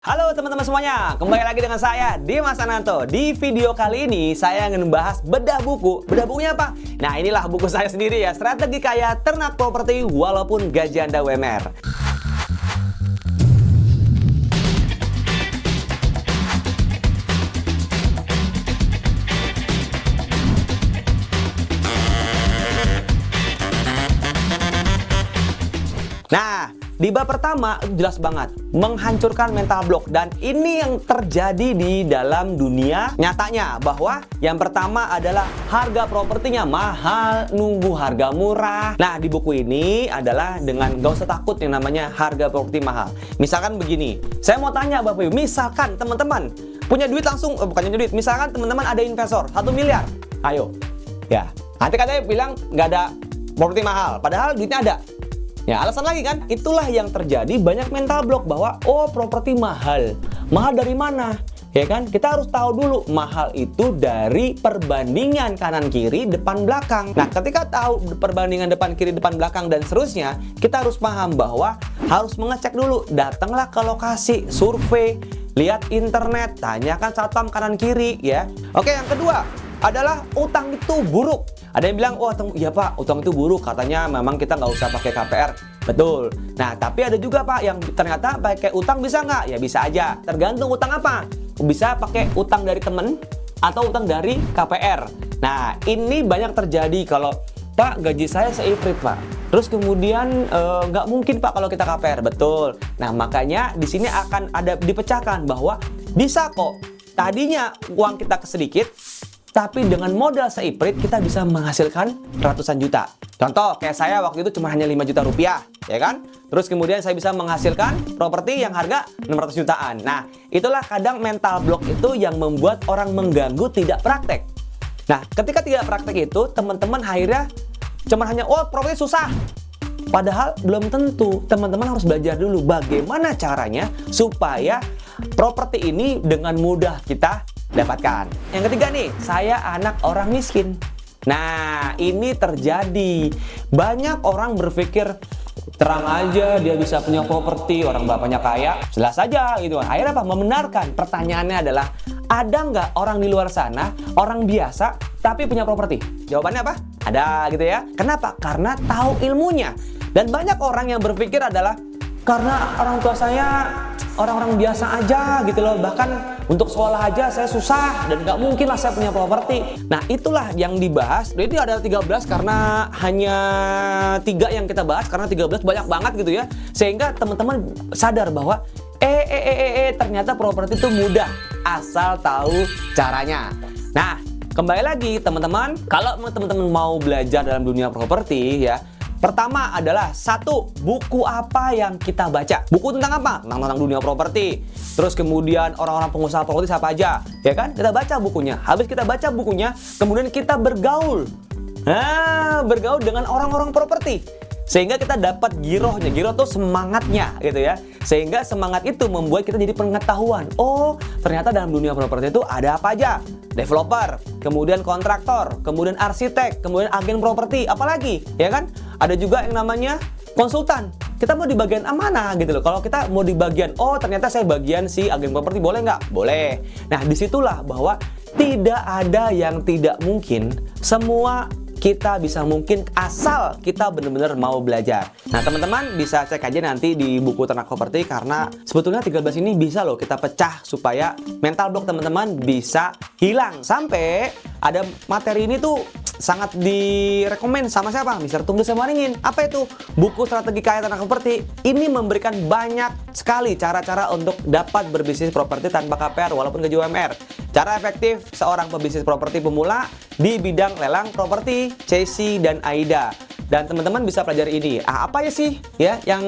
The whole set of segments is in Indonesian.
Halo teman-teman semuanya, kembali lagi dengan saya Dimas Ananto. Di video kali ini saya ingin membahas bedah buku. Bedah bukunya apa? Nah, inilah buku saya sendiri ya, Strategi Kaya Ternak Properti Walaupun Gaji Anda UMR. Nah, di bab pertama jelas banget menghancurkan mental block, dan ini yang terjadi di dalam dunia nyatanya, bahwa yang pertama adalah harga propertinya mahal, nunggu harga murah. Nah, di buku ini adalah dengan gak usah takut yang namanya harga properti mahal. Misalkan begini, saya mau tanya Bapak Ibu, misalkan teman-teman punya duit langsung, bukannya duit, misalkan teman-teman ada investor 1 miliar, ayo ya, nanti katanya bilang nggak ada properti mahal, padahal duitnya ada. Ya, alasan lagi kan, itulah yang terjadi, banyak mental block bahwa oh properti mahal. Mahal dari mana? Ya kan, kita harus tahu dulu mahal itu dari perbandingan kanan kiri depan belakang. Nah, ketika tahu perbandingan depan kiri depan belakang dan seterusnya, kita harus paham bahwa harus mengecek dulu. Datanglah ke lokasi, survei, lihat internet, tanyakan satpam kanan kiri ya. Oke, yang kedua adalah utang itu buruk. Ada yang bilang, oh iya Pak, utang itu buruk, katanya memang kita nggak usah pakai KPR. Betul. Nah, tapi ada juga Pak yang ternyata pakai utang bisa nggak? Ya bisa aja, tergantung utang apa. Bisa pakai utang dari temen atau utang dari KPR. Nah, ini banyak terjadi kalau, Pak, gaji saya seiprit Pak, terus kemudian nggak mungkin Pak kalau kita KPR. Betul. Nah, makanya di sini akan ada dipecahkan bahwa bisa kok, tadinya uang kita sedikit, tapi dengan modal seiprit kita bisa menghasilkan ratusan juta. Contoh, kayak saya waktu itu cuma hanya 5 juta rupiah, ya kan? Terus kemudian saya bisa menghasilkan properti yang harga 600 jutaan. Nah, itulah kadang mental block itu yang membuat orang mengganggu tidak praktek. Nah, ketika tidak praktek itu, teman-teman akhirnya cuma hanya, oh properti susah. Padahal belum tentu. Teman-teman harus belajar dulu bagaimana caranya supaya properti ini dengan mudah kita dapatkan. Yang ketiga nih, saya anak orang miskin. Nah, ini terjadi. Banyak orang berpikir terang aja dia bisa punya properti, orang bapaknya kaya, jelas saja gitu. Akhirnya apa? Membenarkan. Pertanyaannya adalah, ada nggak orang di luar sana, orang biasa, tapi punya properti? Jawabannya apa? Ada gitu ya. Kenapa? Karena tahu ilmunya. Dan banyak orang yang berpikir adalah, karena orang tua saya orang-orang biasa aja gitu loh, bahkan untuk sekolah aja saya susah dan nggak mungkin lah saya punya properti. Nah, itulah yang dibahas. Ini ada 13 karena hanya 3 yang kita bahas, karena 13 banyak banget gitu ya, sehingga teman-teman sadar bahwa ternyata properti itu mudah asal tahu caranya. Nah, kembali lagi teman-teman, kalau teman-teman mau belajar dalam dunia properti ya, pertama adalah satu, buku apa yang kita baca. Buku tentang apa? Tentang dunia properti. Terus kemudian orang-orang pengusaha properti siapa aja, ya kan? Kita baca bukunya. Habis kita baca bukunya, kemudian kita bergaul. Nah, bergaul dengan orang-orang properti. Sehingga kita dapat girohnya. Giroh tuh semangatnya gitu ya. Sehingga semangat itu membuat kita jadi pengetahuan. Oh, ternyata dalam dunia properti itu ada apa aja? Developer, kemudian kontraktor, kemudian arsitek, kemudian agen properti, apalagi, ya kan? Ada juga yang namanya konsultan. Kita mau di bagian mana gitu loh. Kalau kita mau di bagian, oh ternyata saya bagian si agen properti, boleh nggak? Boleh. Nah, disitulah bahwa tidak ada yang tidak mungkin. Semua kita bisa mungkin asal kita benar-benar mau belajar. Nah, teman-teman bisa cek aja nanti di buku Ternak Properti, karena sebetulnya 13 ini bisa loh kita pecah supaya mental block teman-teman bisa hilang. Sampai ada materi ini tuh sangat direkomend sama siapa? Mr. Tunggu Semaringin. Apa itu? Buku Strategi Kaya Ternak Properti. Ini memberikan banyak sekali cara-cara untuk dapat berbisnis properti tanpa KPR walaupun gaji UMR. Cara efektif seorang pebisnis properti pemula di bidang lelang properti, Cesi dan Aida. Dan teman-teman bisa pelajari ini. Apa ya sih ya yang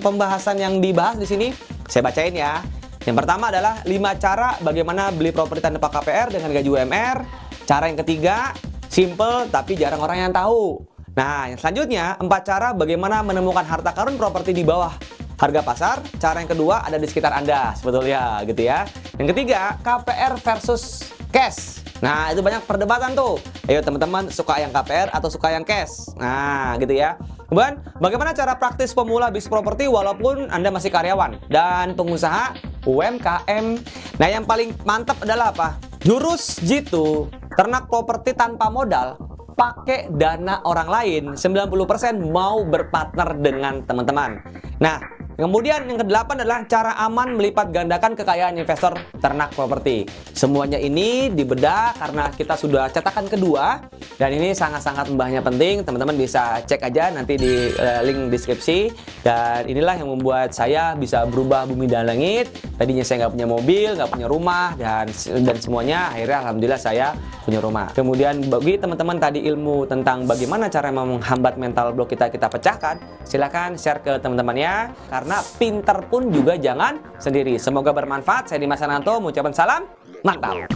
pembahasan yang dibahas di sini? Saya bacain ya. Yang pertama adalah 5 cara bagaimana beli properti tanpa KPR dengan gaji UMR. Cara yang ketiga, simple tapi jarang orang yang tahu. Nah, yang selanjutnya 4 cara bagaimana menemukan harta karun properti di bawah harga pasar. Cara yang kedua ada di sekitar Anda sebetulnya gitu ya. Yang ketiga, KPR versus cash. Nah, itu banyak perdebatan tuh. Ayo teman-teman, suka yang KPR atau suka yang cash? Nah, gitu ya. Kemudian, bagaimana cara praktis pemula bisnis properti walaupun Anda masih karyawan dan pengusaha? UMKM. Nah, yang paling mantap adalah apa? Jurus jitu, ternak properti tanpa modal, pakai dana orang lain, 90% mau berpartner dengan teman-teman. Nah, kemudian yang ke-8 adalah cara aman melipat gandakan kekayaan investor ternak properti. Semuanya ini dibedah karena kita sudah cetakan kedua dan ini sangat-sangat mbahnya penting. Teman-teman bisa cek aja nanti di link deskripsi. Dan inilah yang membuat saya bisa berubah bumi dan langit. Tadinya saya nggak punya mobil, nggak punya rumah dan semuanya akhirnya alhamdulillah saya punya rumah. Kemudian bagi teman-teman tadi ilmu tentang bagaimana cara menghambat mental block kita pecahkan, silahkan share ke teman-temannya. Karena pinter pun juga jangan sendiri. Semoga bermanfaat. Saya Dimas Ananto mengucapkan salam mantap.